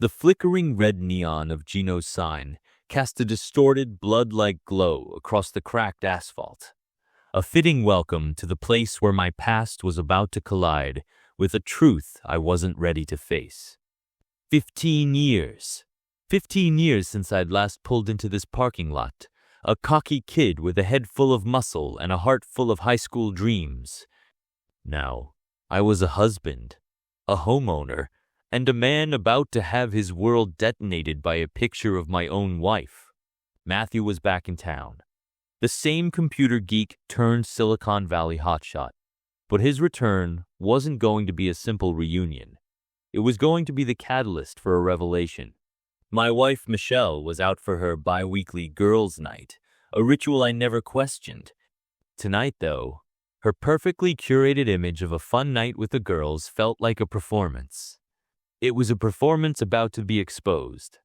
The flickering red neon of Gino's sign cast a distorted, blood-like glow across the cracked asphalt. A fitting welcome to the place where my past was about to collide with a truth I wasn't ready to face. 15 years. 15 years since I'd last pulled into this parking lot. A cocky kid with a head full of muscle and a heart full of high school dreams. Now, I was a husband, a homeowner, and a man about to have his world detonated by a picture of my own wife. Matthew was back in town. The same computer geek turned Silicon Valley hotshot. But his return wasn't going to be a simple reunion. It was going to be the catalyst for a revelation. My wife, Michelle, was out for her bi-weekly girls' night, a ritual I never questioned. Tonight, though, her perfectly curated image of a fun night with the girls felt like a performance. It was a performance about to be exposed.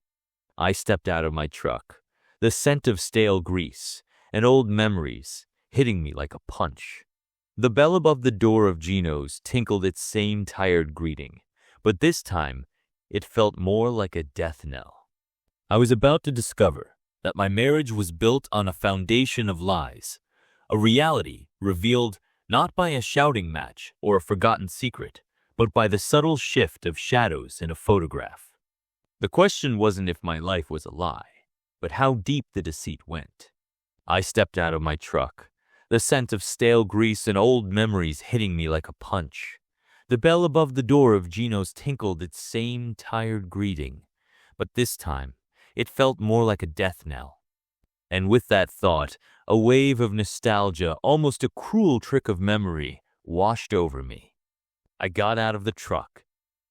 I stepped out of my truck, the scent of stale grease and old memories hitting me like a punch. The bell above the door of Gino's tinkled its same tired greeting, but this time it felt more like a death knell. I was about to discover that my marriage was built on a foundation of lies, a reality revealed not by a shouting match or a forgotten secret, but by the subtle shift of shadows in a photograph. The question wasn't if my life was a lie, but how deep the deceit went. I stepped out of my truck, the scent of stale grease and old memories hitting me like a punch. The bell above the door of Gino's tinkled its same tired greeting, but this time it felt more like a death knell. And with that thought, a wave of nostalgia, almost a cruel trick of memory, washed over me. I got out of the truck,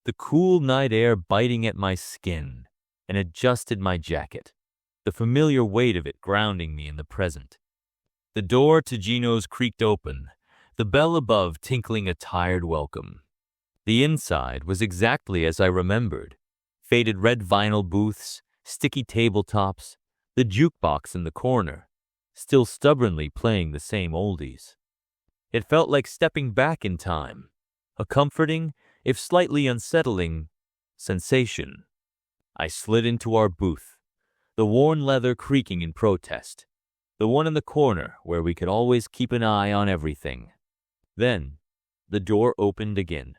the cool night air biting at my skin, and adjusted my jacket, the familiar weight of it grounding me in the present. The door to Gino's creaked open, the bell above tinkling a tired welcome. The inside was exactly as I remembered. Faded red vinyl booths, sticky tabletops, the jukebox in the corner, still stubbornly playing the same oldies. It felt like stepping back in time, a comforting, if slightly unsettling, sensation. I slid into our booth, the worn leather creaking in protest, the one in the corner where we could always keep an eye on everything. Then, the door opened again.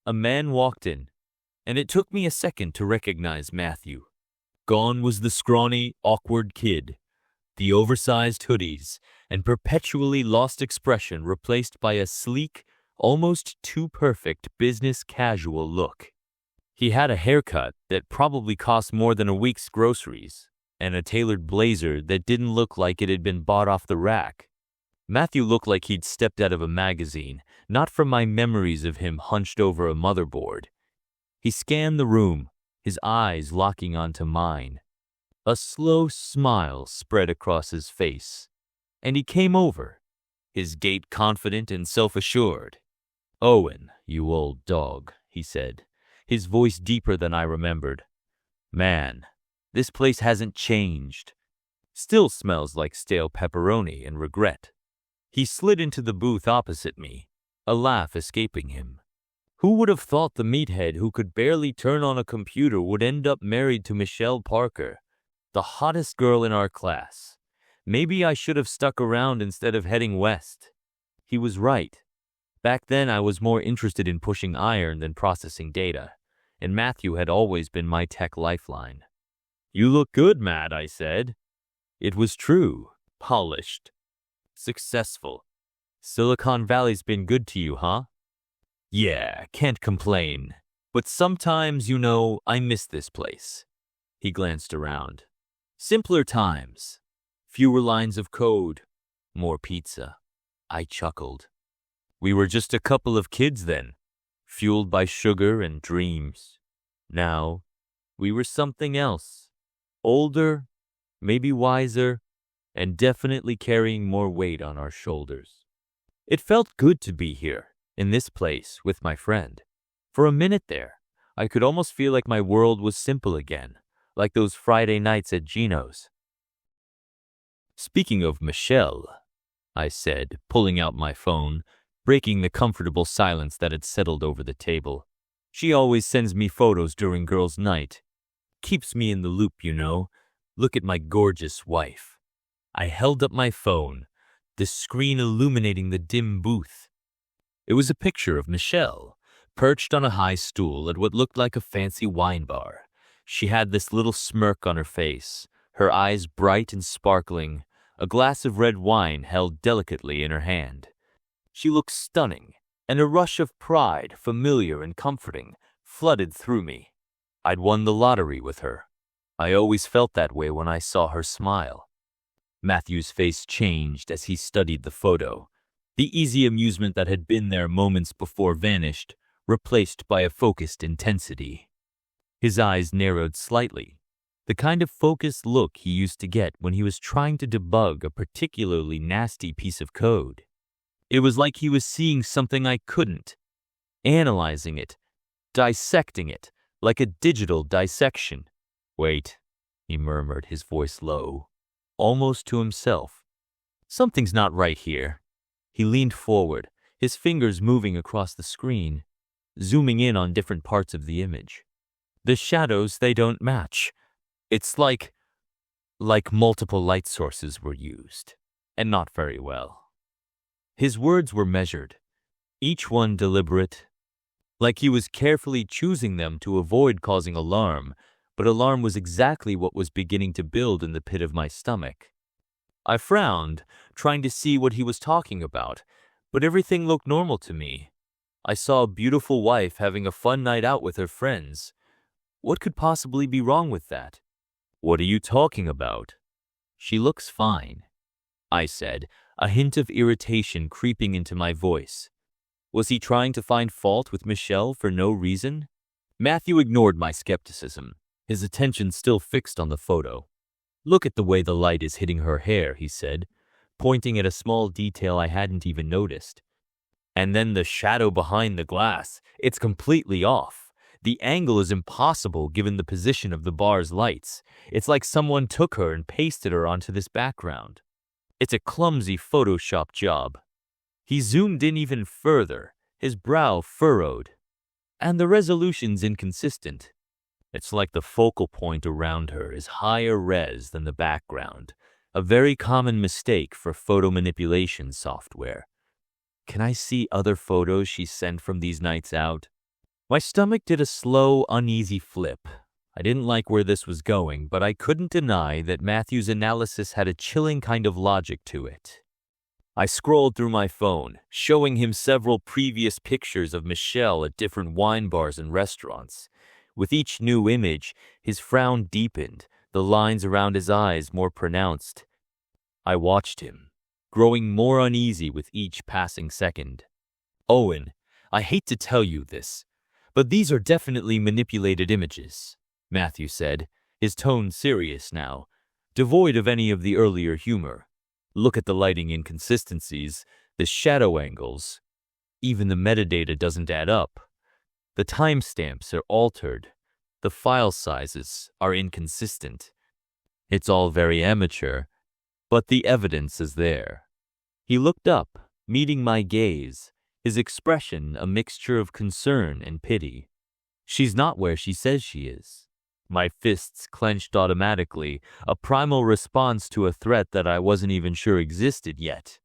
A man walked in, and it took me a second to recognize Matthew. Gone was the scrawny, awkward kid, the oversized hoodies and perpetually lost expression replaced by a sleek, almost too perfect business casual look. He had a haircut that probably cost more than a week's groceries, and a tailored blazer that didn't look like it had been bought off the rack. Matthew looked like he'd stepped out of a magazine, not from my memories of him hunched over a motherboard. He scanned the room, his eyes locking onto mine. A slow smile spread across his face, and he came over, his gait confident and self-assured. "Owen, you old dog," he said, his voice deeper than I remembered. "Man, this place hasn't changed. Still smells like stale pepperoni and regret." He slid into the booth opposite me, a laugh escaping him. Who would have thought the meathead who could barely turn on a computer would end up married to Michelle Parker, the hottest girl in our class? Maybe I should have stuck around instead of heading west. He was right. Back then I was more interested in pushing iron than processing data, and Matthew had always been my tech lifeline. "You look good, Matt," I said. It was true, polished, successful. "Silicon Valley's been good to you, huh?" "Yeah, can't complain. But sometimes, I miss this place." He glanced around. Simpler times. Fewer lines of code. More pizza. I chuckled. We were just a couple of kids then, fueled by sugar and dreams. Now, we were something else. Older, maybe wiser, and definitely carrying more weight on our shoulders. It felt good to be here, in this place, with my friend. For a minute there, I could almost feel like my world was simple again, like those Friday nights at Gino's. "Speaking of Michelle," I said, pulling out my phone, breaking the comfortable silence that had settled over the table. "She always sends me photos during girls' night. Keeps me in the loop, you know. Look at my gorgeous wife. I held up my phone, the screen illuminating the dim booth. It was a picture of Michelle, perched on a high stool at what looked like a fancy wine bar. She had this little smirk on her face, her eyes bright and sparkling, a glass of red wine held delicately in her hand. She looked stunning, and a rush of pride, familiar and comforting, flooded through me. I'd won the lottery with her. I always felt that way when I saw her smile. Matthew's face changed as he studied the photo. The easy amusement that had been there moments before vanished, replaced by a focused intensity. His eyes narrowed slightly, the kind of focused look he used to get when he was trying to debug a particularly nasty piece of code. It was like he was seeing something I couldn't, analyzing it, dissecting it, like a digital dissection. "Wait," he murmured, his voice low, almost to himself. "Something's not right here." He leaned forward, his fingers moving across the screen, zooming in on different parts of the image. The shadows, they don't match. It's like multiple light sources were used, and not very well. His words were measured, each one deliberate, like he was carefully choosing them to avoid causing alarm, but alarm was exactly what was beginning to build in the pit of my stomach. I frowned, trying to see what he was talking about, but everything looked normal to me. I saw a beautiful wife having a fun night out with her friends. What could possibly be wrong with that? "What are you talking about?" "She looks fine," I said, a hint of irritation creeping into my voice. Was he trying to find fault with Michelle for no reason? Matthew ignored my skepticism, his attention still fixed on the photo. "Look at the way the light is hitting her hair," he said, pointing at a small detail I hadn't even noticed. "And then the shadow behind the glass, it's completely off. The angle is impossible given the position of the bar's lights. It's like someone took her and pasted her onto this background. It's a clumsy Photoshop job." He zoomed in even further, his brow furrowed. "And the resolution's inconsistent. It's like the focal point around her is higher res than the background, a very common mistake for photo manipulation software. Can I see other photos she sent from these nights out?" My stomach did a slow, uneasy flip. I didn't like where this was going, but I couldn't deny that Matthew's analysis had a chilling kind of logic to it. I scrolled through my phone, showing him several previous pictures of Michelle at different wine bars and restaurants. With each new image, his frown deepened, the lines around his eyes more pronounced. I watched him, growing more uneasy with each passing second. "Owen, I hate to tell you this, but these are definitely manipulated images," Matthew said, his tone serious now, devoid of any of the earlier humor. "Look at the lighting inconsistencies, the shadow angles. Even the metadata doesn't add up. The timestamps are altered. The file sizes are inconsistent. It's all very amateur, but the evidence is there." He looked up, meeting my gaze, his expression a mixture of concern and pity. "She's not where she says she is." My fists clenched automatically, a primal response to a threat that I wasn't even sure existed yet.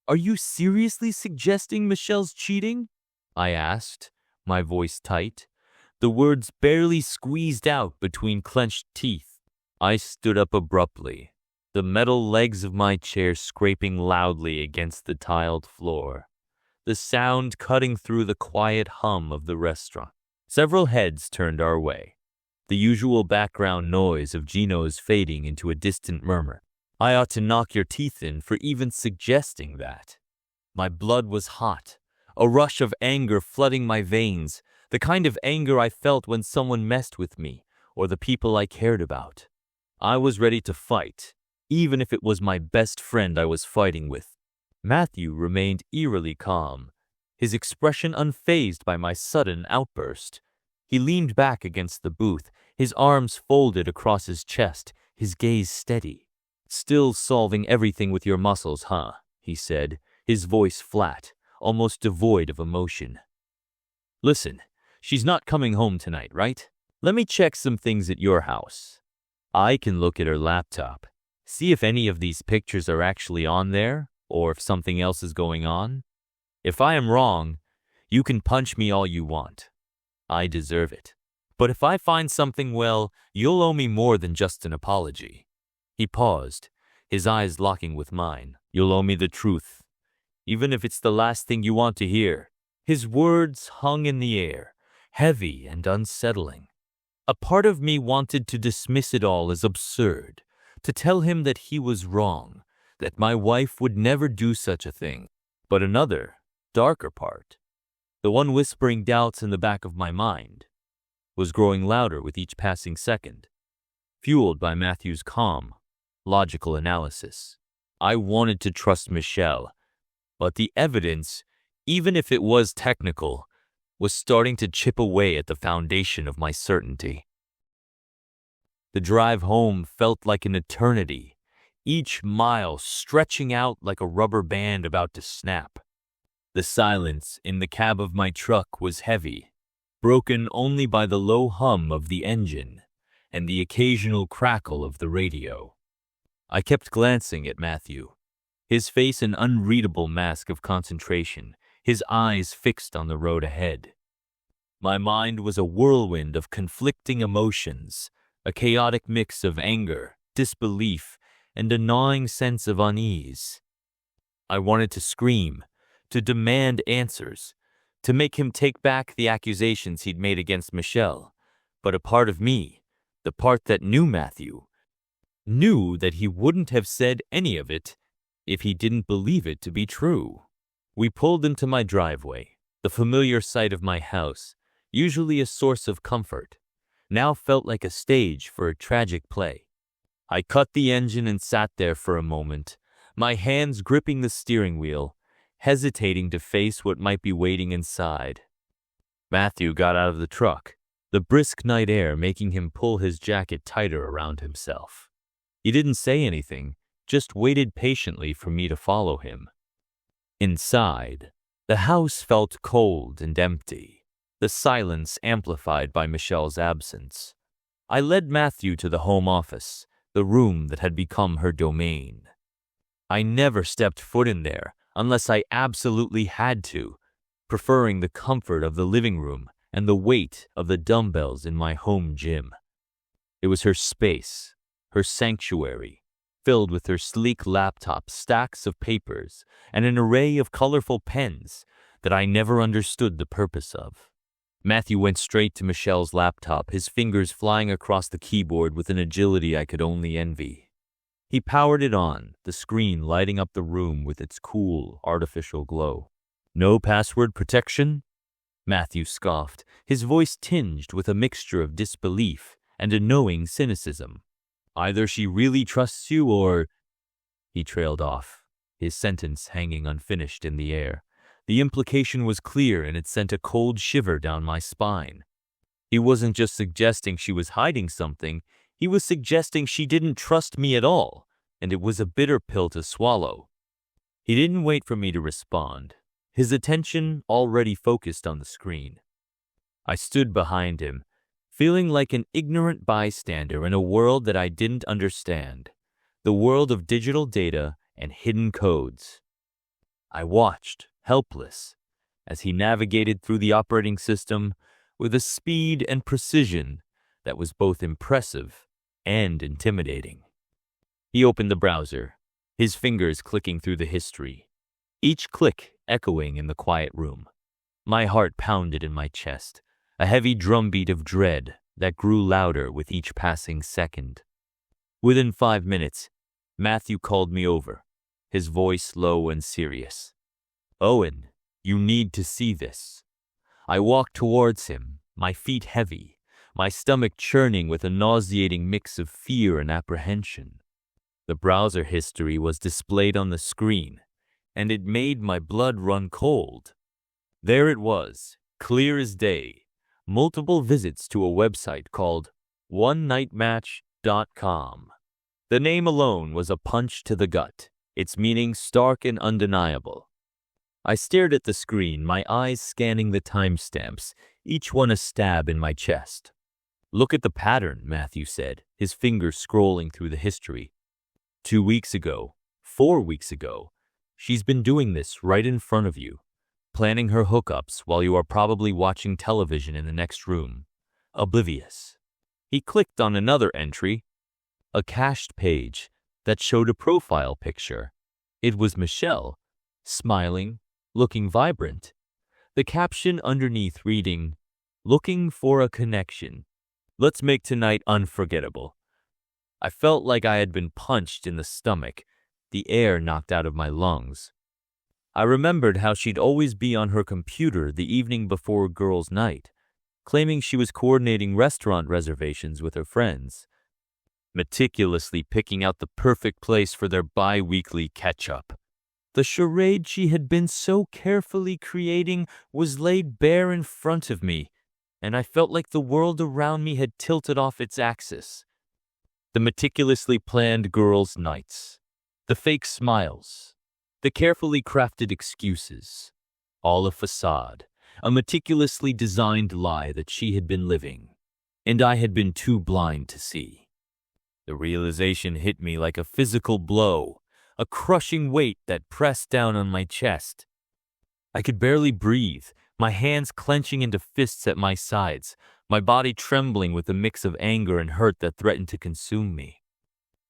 "Are you seriously suggesting Michelle's cheating?" I asked, my voice tight, the words barely squeezed out between clenched teeth. I stood up abruptly, the metal legs of my chair scraping loudly against the tiled floor, the sound cutting through the quiet hum of the restaurant. Several heads turned our way, the usual background noise of Gino's fading into a distant murmur. "I ought to knock your teeth in for even suggesting that." My blood was hot, a rush of anger flooding my veins, the kind of anger I felt when someone messed with me or the people I cared about. I was ready to fight, even if it was my best friend I was fighting with. Matthew remained eerily calm, his expression unfazed by my sudden outburst. He leaned back against the booth, his arms folded across his chest, his gaze steady. "Still solving everything with your muscles, huh?" he said, his voice flat, almost devoid of emotion. "Listen, she's not coming home tonight, right? Let me check some things at your house. I can look at her laptop, see if any of these pictures are actually on there, or if something else is going on. If I am wrong, you can punch me all you want. I deserve it. But if I find something, well, you'll owe me more than just an apology." He paused, his eyes locking with mine. "You'll owe me the truth, even if it's the last thing you want to hear." His words hung in the air, heavy and unsettling. A part of me wanted to dismiss it all as absurd, to tell him that he was wrong, that my wife would never do such a thing. But another, darker part, the one whispering doubts in the back of my mind, was growing louder with each passing second, fueled by Matthew's calm, logical analysis. I wanted to trust Michelle, but the evidence, even if it was technical, was starting to chip away at the foundation of my certainty. The drive home felt like an eternity, each mile stretching out like a rubber band about to snap. The silence in the cab of my truck was heavy, broken only by the low hum of the engine and the occasional crackle of the radio. I kept glancing at Matthew, his face an unreadable mask of concentration, his eyes fixed on the road ahead. My mind was a whirlwind of conflicting emotions, a chaotic mix of anger, disbelief, and a gnawing sense of unease. I wanted to scream, to demand answers, to make him take back the accusations he'd made against Michelle. But a part of me, the part that knew Matthew, knew that he wouldn't have said any of it if he didn't believe it to be true. We pulled into my driveway. The familiar sight of my house, usually a source of comfort, now felt like a stage for a tragic play. I cut the engine and sat there for a moment, my hands gripping the steering wheel, hesitating to face what might be waiting inside. Matthew got out of the truck, the brisk night air making him pull his jacket tighter around himself. He didn't say anything, just waited patiently for me to follow him. Inside, the house felt cold and empty, the silence amplified by Michelle's absence. I led Matthew to the home office, the room that had become her domain. I never stepped foot in there unless I absolutely had to, preferring the comfort of the living room and the weight of the dumbbells in my home gym. It was her space, her sanctuary, filled with her sleek laptop, stacks of papers, and an array of colorful pens that I never understood the purpose of. Matthew went straight to Michelle's laptop, his fingers flying across the keyboard with an agility I could only envy. He powered it on, the screen lighting up the room with its cool, artificial glow. "No password protection?" Matthew scoffed, his voice tinged with a mixture of disbelief and a knowing cynicism. "Either she really trusts you or—" He trailed off, his sentence hanging unfinished in the air. The implication was clear and it sent a cold shiver down my spine. He wasn't just suggesting she was hiding something, he was suggesting she didn't trust me at all, and it was a bitter pill to swallow. He didn't wait for me to respond, his attention already focused on the screen. I stood behind him, feeling like an ignorant bystander in a world that I didn't understand, the world of digital data and hidden codes. I watched, helpless, as he navigated through the operating system with a speed and precision that was both impressive and intimidating. He opened the browser, his fingers clicking through the history, each click echoing in the quiet room. My heart pounded in my chest, a heavy drumbeat of dread that grew louder with each passing second. Within 5 minutes, Matthew called me over, his voice low and serious. "Owen, you need to see this." I walked towards him, my feet heavy, my stomach churning with a nauseating mix of fear and apprehension. The browser history was displayed on the screen, and it made my blood run cold. There it was, clear as day. Multiple visits to a website called onenightmatch.com. The name alone was a punch to the gut, its meaning stark and undeniable. I stared at the screen, my eyes scanning the timestamps, each one a stab in my chest. Look at the pattern, Matthew said, his fingers scrolling through the history. 2 weeks ago, 4 weeks ago, she's been doing this right in front of you, planning her hookups while you are probably watching television in the next room, oblivious. He clicked on another entry, a cached page that showed a profile picture. It was Michelle, smiling, looking vibrant. The caption underneath reading, "Looking for a connection. Let's make tonight unforgettable." I felt like I had been punched in the stomach, the air knocked out of my lungs. I remembered how she'd always be on her computer the evening before girls' night, claiming she was coordinating restaurant reservations with her friends, meticulously picking out the perfect place for their bi-weekly catch-up. The charade she had been so carefully creating was laid bare in front of me, and I felt like the world around me had tilted off its axis. The meticulously planned girls' nights, the fake smiles, the carefully crafted excuses, all a facade, a meticulously designed lie that she had been living, and I had been too blind to see. The realization hit me like a physical blow, a crushing weight that pressed down on my chest. I could barely breathe, my hands clenching into fists at my sides, my body trembling with a mix of anger and hurt that threatened to consume me.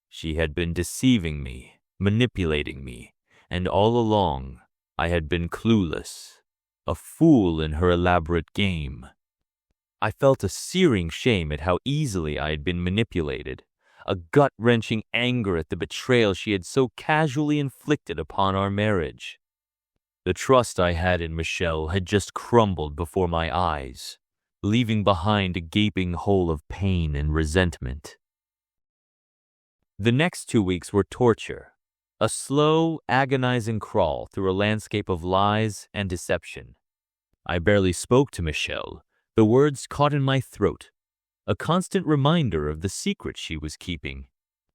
She had been deceiving me, manipulating me, and all along I had been clueless, a fool in her elaborate game. I felt a searing shame at how easily I had been manipulated, a gut-wrenching anger at the betrayal she had so casually inflicted upon our marriage. The trust I had in Michelle had just crumbled before my eyes, leaving behind a gaping hole of pain and resentment. The next 2 weeks were torture, a slow, agonizing crawl through a landscape of lies and deception. I barely spoke to Michelle, the words caught in my throat, a constant reminder of the secret she was keeping.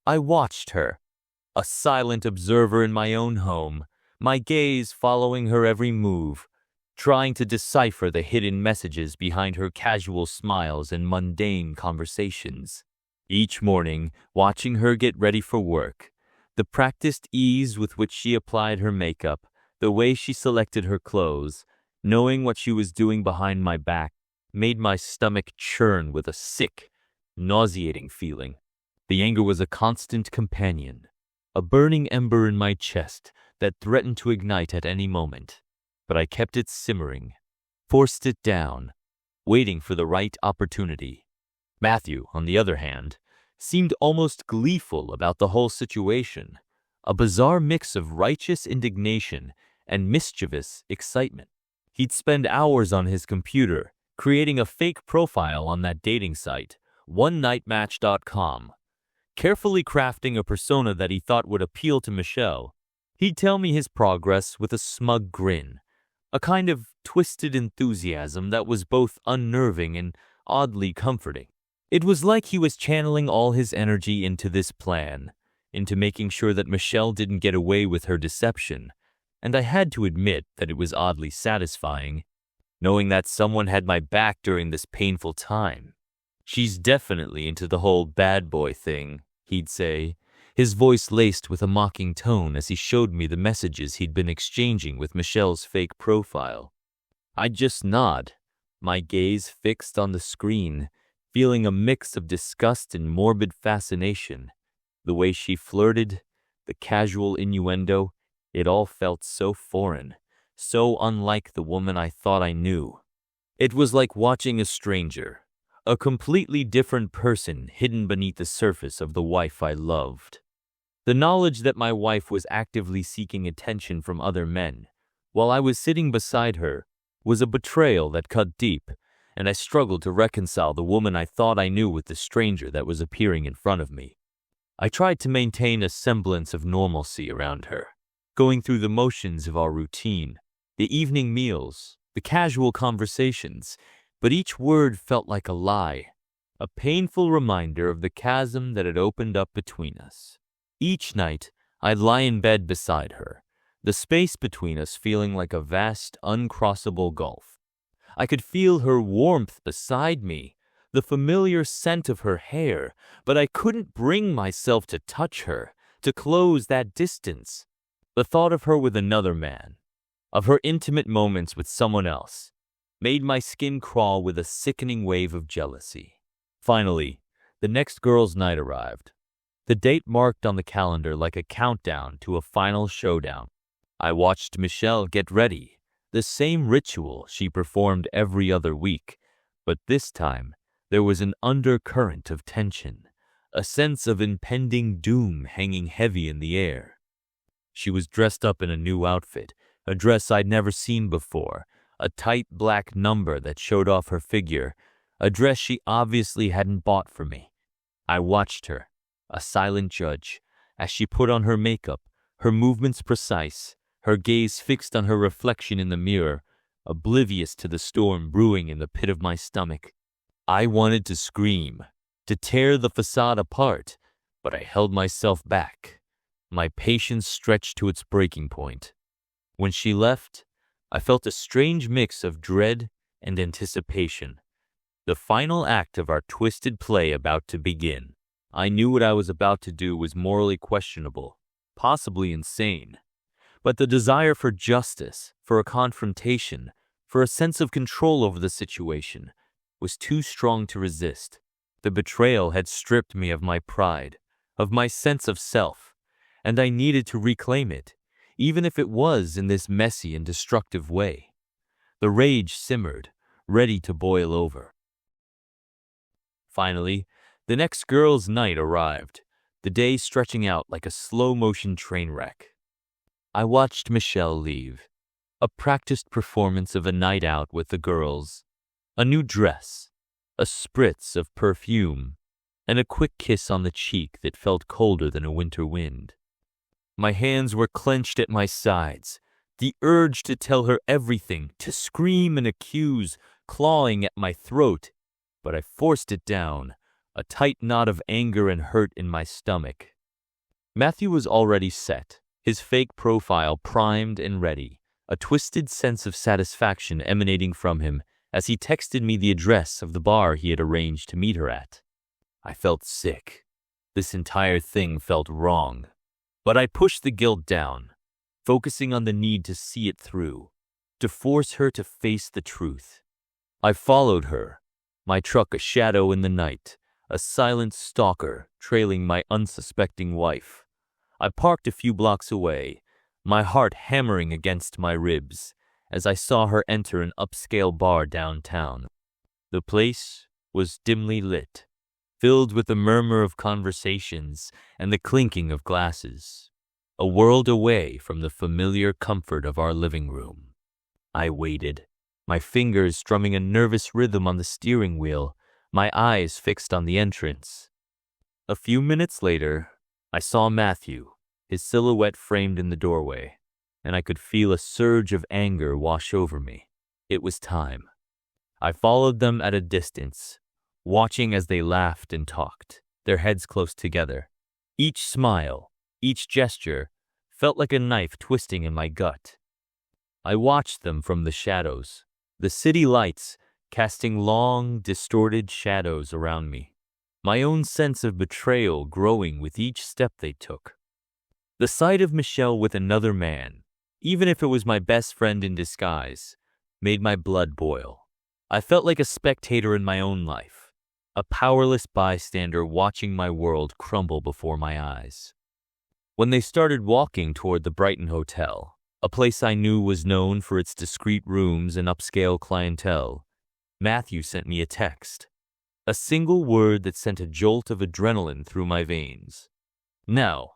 I watched her, a silent observer in my own home, my gaze following her every move, trying to decipher the hidden messages behind her casual smiles and mundane conversations. Each morning, watching her get ready for work, the practiced ease with which she applied her makeup, the way she selected her clothes, knowing what she was doing behind my back, made my stomach churn with a sick, nauseating feeling. The anger was a constant companion, a burning ember in my chest that threatened to ignite at any moment. But I kept it simmering, forced it down, waiting for the right opportunity. Matthew, on the other hand, seemed almost gleeful about the whole situation, a bizarre mix of righteous indignation and mischievous excitement. He'd spend hours on his computer, creating a fake profile on that dating site, onenightmatch.com, carefully crafting a persona that he thought would appeal to Michelle. He'd tell me his progress with a smug grin, a kind of twisted enthusiasm that was both unnerving and oddly comforting. It was like he was channeling all his energy into this plan, into making sure that Michelle didn't get away with her deception, and I had to admit that it was oddly satisfying, knowing that someone had my back during this painful time. "She's definitely into the whole bad boy thing," he'd say, his voice laced with a mocking tone as he showed me the messages he'd been exchanging with Michelle's fake profile. I'd just nod, my gaze fixed on the screen, feeling a mix of disgust and morbid fascination. The way she flirted, the casual innuendo, it all felt so foreign, so unlike the woman I thought I knew. It was like watching a stranger, a completely different person hidden beneath the surface of the wife I loved. The knowledge that my wife was actively seeking attention from other men, while I was sitting beside her, was a betrayal that cut deep, and I struggled to reconcile the woman I thought I knew with the stranger that was appearing in front of me. I tried to maintain a semblance of normalcy around her, going through the motions of our routine, the evening meals, the casual conversations, but each word felt like a lie, a painful reminder of the chasm that had opened up between us. Each night, I'd lie in bed beside her, the space between us feeling like a vast, uncrossable gulf. I could feel her warmth beside me, the familiar scent of her hair, but I couldn't bring myself to touch her, to close that distance. The thought of her with another man, of her intimate moments with someone else, made my skin crawl with a sickening wave of jealousy. Finally, the next girls' night arrived. The date marked on the calendar like a countdown to a final showdown. I watched Michelle get ready, the same ritual she performed every other week, but this time there was an undercurrent of tension, a sense of impending doom hanging heavy in the air. She was dressed up in a new outfit, a dress I'd never seen before, a tight black number that showed off her figure, a dress she obviously hadn't bought for me. I watched her, a silent judge, as she put on her makeup, her movements precise, her gaze fixed on her reflection in the mirror, oblivious to the storm brewing in the pit of my stomach. I wanted to scream, to tear the facade apart, but I held myself back. My patience stretched to its breaking point. When she left, I felt a strange mix of dread and anticipation. The final act of our twisted play about to begin. I knew what I was about to do was morally questionable, possibly insane. But the desire for justice, for a confrontation, for a sense of control over the situation, was too strong to resist. The betrayal had stripped me of my pride, of my sense of self, and I needed to reclaim it, even if it was in this messy and destructive way. The rage simmered, ready to boil over. Finally, the next girls' night arrived, the day stretching out like a slow-motion train wreck. I watched Michelle leave, a practiced performance of a night out with the girls, a new dress, a spritz of perfume, and a quick kiss on the cheek that felt colder than a winter wind. My hands were clenched at my sides, the urge to tell her everything, to scream and accuse, clawing at my throat, but I forced it down, a tight knot of anger and hurt in my stomach. Matthew was already set, his fake profile primed and ready, a twisted sense of satisfaction emanating from him as he texted me the address of the bar he had arranged to meet her at. I felt sick. This entire thing felt wrong. But I pushed the guilt down, focusing on the need to see it through, to force her to face the truth. I followed her, my truck a shadow in the night, a silent stalker trailing my unsuspecting wife. I parked a few blocks away, my heart hammering against my ribs, as I saw her enter an upscale bar downtown. The place was dimly lit, filled with the murmur of conversations and the clinking of glasses, a world away from the familiar comfort of our living room. I waited, my fingers strumming a nervous rhythm on the steering wheel, my eyes fixed on the entrance. A few minutes later, I saw Matthew, his silhouette framed in the doorway, and I could feel a surge of anger wash over me. It was time. I followed them at a distance, watching as they laughed and talked, their heads close together. Each smile, each gesture, felt like a knife twisting in my gut. I watched them from the shadows, the city lights casting long, distorted shadows around me, my own sense of betrayal growing with each step they took. The sight of Michelle with another man, even if it was my best friend in disguise, made my blood boil. I felt like a spectator in my own life, a powerless bystander watching my world crumble before my eyes. When they started walking toward the Brighton Hotel, a place I knew was known for its discreet rooms and upscale clientele, Matthew sent me a text. A single word that sent a jolt of adrenaline through my veins. Now,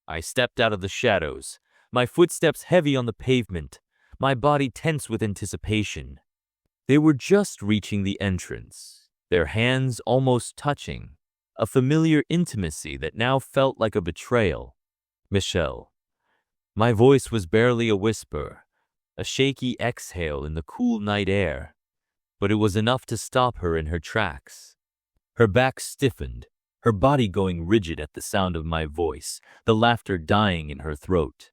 I stepped out of the shadows, my footsteps heavy on the pavement, my body tense with anticipation. They were just reaching the entrance, their hands almost touching, a familiar intimacy that now felt like a betrayal. Michelle. My voice was barely a whisper, a shaky exhale in the cool night air, but it was enough to stop her in her tracks. Her back stiffened, her body going rigid at the sound of my voice, the laughter dying in her throat.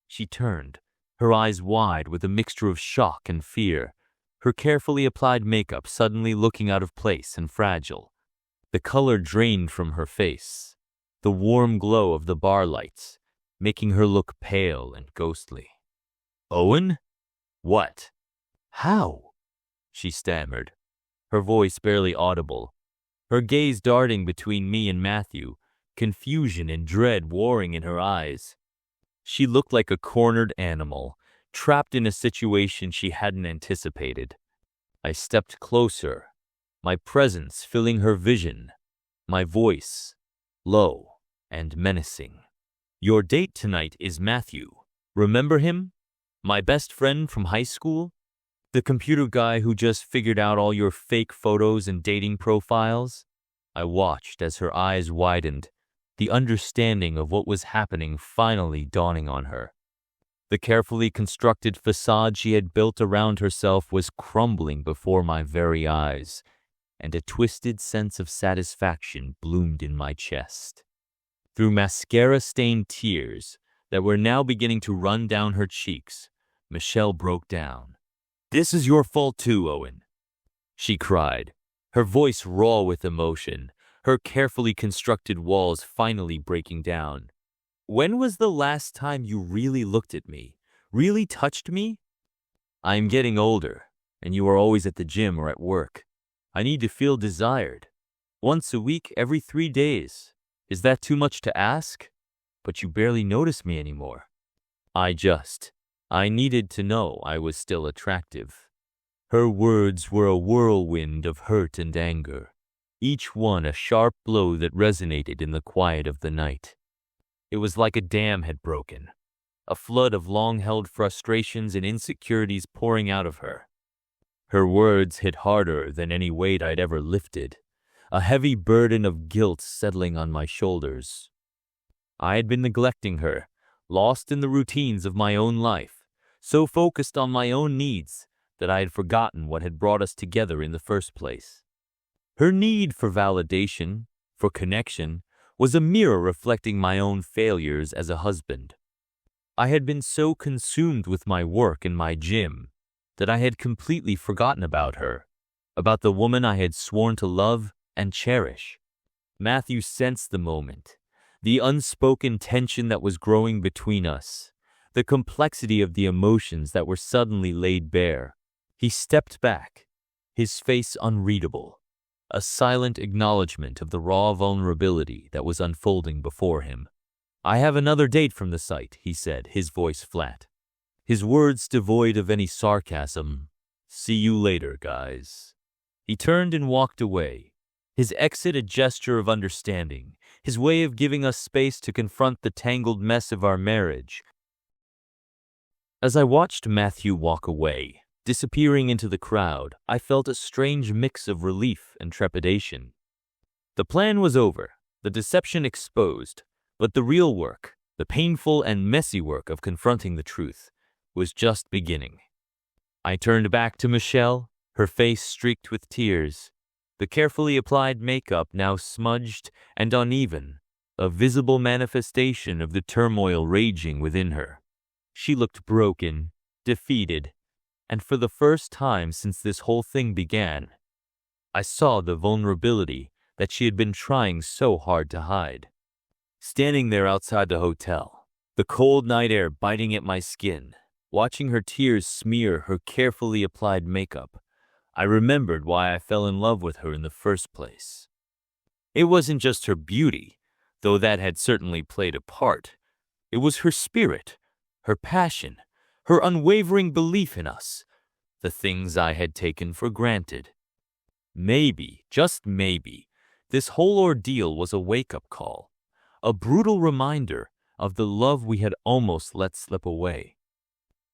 She turned, her eyes wide with a mixture of shock and fear, her carefully applied makeup suddenly looking out of place and fragile. The color drained from her face, the warm glow of the bar lights, making her look pale and ghostly. "Owen? What? How?" she stammered, her voice barely audible, her gaze darting between me and Matthew, confusion and dread warring in her eyes. She looked like a cornered animal, trapped in a situation she hadn't anticipated. I stepped closer, my presence filling her vision, my voice low and menacing. "Your date tonight is Matthew. Remember him? My best friend from high school? The computer guy who just figured out all your fake photos and dating profiles?" I watched as her eyes widened, the understanding of what was happening finally dawning on her. The carefully constructed facade she had built around herself was crumbling before my very eyes, and a twisted sense of satisfaction bloomed in my chest. Through mascara-stained tears that were now beginning to run down her cheeks, Michelle broke down. "This is your fault too, Owen," she cried, her voice raw with emotion, her carefully constructed walls finally breaking down. "When was the last time you really looked at me, really touched me? I am getting older, and you are always at the gym or at work. I need to feel desired. Once a week, every 3 days. Is that too much to ask? But you barely notice me anymore." I needed to know I was still attractive. Her words were a whirlwind of hurt and anger, each one a sharp blow that resonated in the quiet of the night. It was like a dam had broken, a flood of long-held frustrations and insecurities pouring out of her. Her words hit harder than any weight I'd ever lifted, a heavy burden of guilt settling on my shoulders. I had been neglecting her, lost in the routines of my own life, so focused on my own needs that I had forgotten what had brought us together in the first place. Her need for validation, for connection, was a mirror reflecting my own failures as a husband. I had been so consumed with my work and my gym that I had completely forgotten about her, about the woman I had sworn to love and cherish. Matthew sensed the moment, the unspoken tension that was growing between us, the complexity of the emotions that were suddenly laid bare. He stepped back, his face unreadable, a silent acknowledgement of the raw vulnerability that was unfolding before him. "I have another date from the site," he said, his voice flat, his words devoid of any sarcasm. "See you later, guys." He turned and walked away, his exit a gesture of understanding, his way of giving us space to confront the tangled mess of our marriage. As I watched Matthew walk away, disappearing into the crowd, I felt a strange mix of relief and trepidation. The plan was over, the deception exposed, but the real work, the painful and messy work of confronting the truth, was just beginning. I turned back to Michelle, her face streaked with tears, the carefully applied makeup now smudged and uneven, a visible manifestation of the turmoil raging within her. She looked broken, defeated, and for the first time since this whole thing began, I saw the vulnerability that she had been trying so hard to hide. Standing there outside the hotel, the cold night air biting at my skin, watching her tears smear her carefully applied makeup, I remembered why I fell in love with her in the first place. It wasn't just her beauty, though that had certainly played a part. It was her spirit, her passion, her unwavering belief in us, the things I had taken for granted. Maybe, just maybe, this whole ordeal was a wake-up call, a brutal reminder of the love we had almost let slip away.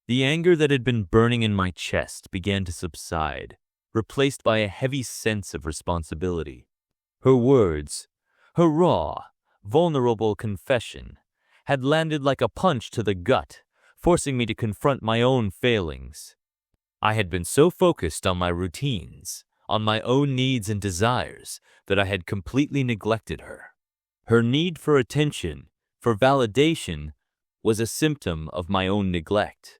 The anger that had been burning in my chest began to subside, replaced by a heavy sense of responsibility. Her words, her raw, vulnerable confession, had landed like a punch to the gut, forcing me to confront my own failings. I had been so focused on my routines, on my own needs and desires, that I had completely neglected her. Her need for attention, for validation, was a symptom of my own neglect,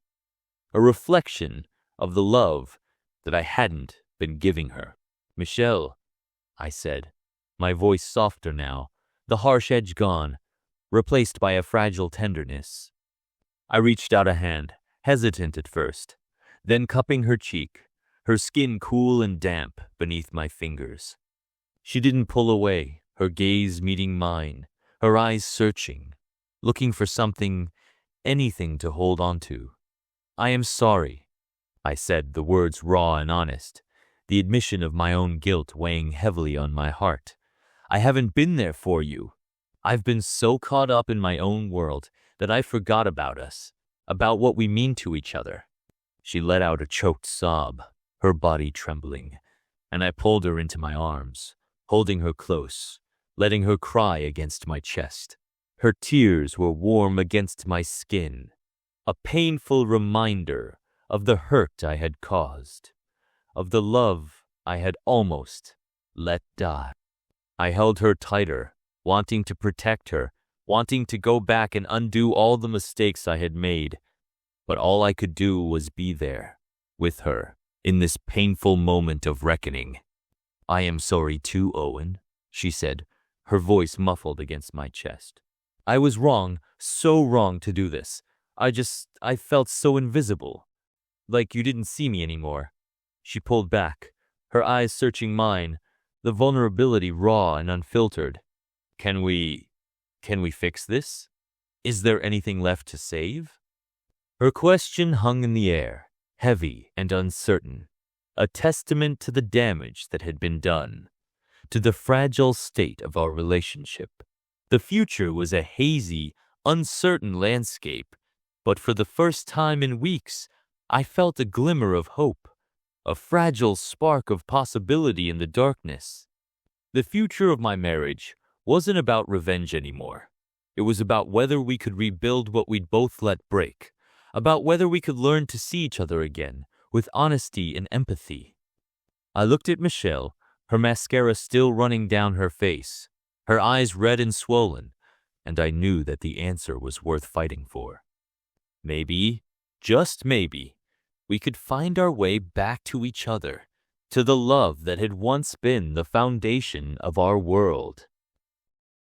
a reflection of the love that I hadn't been giving her. "Michelle," I said, my voice softer now, the harsh edge gone, replaced by a fragile tenderness. I reached out a hand, hesitant at first, then cupping her cheek, her skin cool and damp beneath my fingers. She didn't pull away, her gaze meeting mine, her eyes searching, looking for something, anything to hold on to. "I am sorry," I said, the words raw and honest, the admission of my own guilt weighing heavily on my heart. "I haven't been there for you. I've been so caught up in my own world that I forgot about us, about what we mean to each other." She let out a choked sob, her body trembling, and I pulled her into my arms, holding her close, letting her cry against my chest. Her tears were warm against my skin, a painful reminder of the hurt I had caused, of the love I had almost let die. I held her tighter, wanting to protect her, wanting to go back and undo all the mistakes I had made, but all I could do was be there, with her, in this painful moment of reckoning. "I am sorry too, Owen," she said, her voice muffled against my chest. "I was wrong, so wrong to do this. I felt so invisible, like you didn't see me anymore." She pulled back, her eyes searching mine, the vulnerability raw and unfiltered. Can we fix this? Is there anything left to save?" Her question hung in the air, heavy and uncertain, a testament to the damage that had been done, to the fragile state of our relationship. The future was a hazy, uncertain landscape, but for the first time in weeks, I felt a glimmer of hope, a fragile spark of possibility in the darkness. The future of my marriage wasn't about revenge anymore. It was about whether we could rebuild what we'd both let break, about whether we could learn to see each other again with honesty and empathy. I looked at Michelle, her mascara still running down her face, her eyes red and swollen, and I knew that the answer was worth fighting for. Maybe, just maybe, we could find our way back to each other, to the love that had once been the foundation of our world.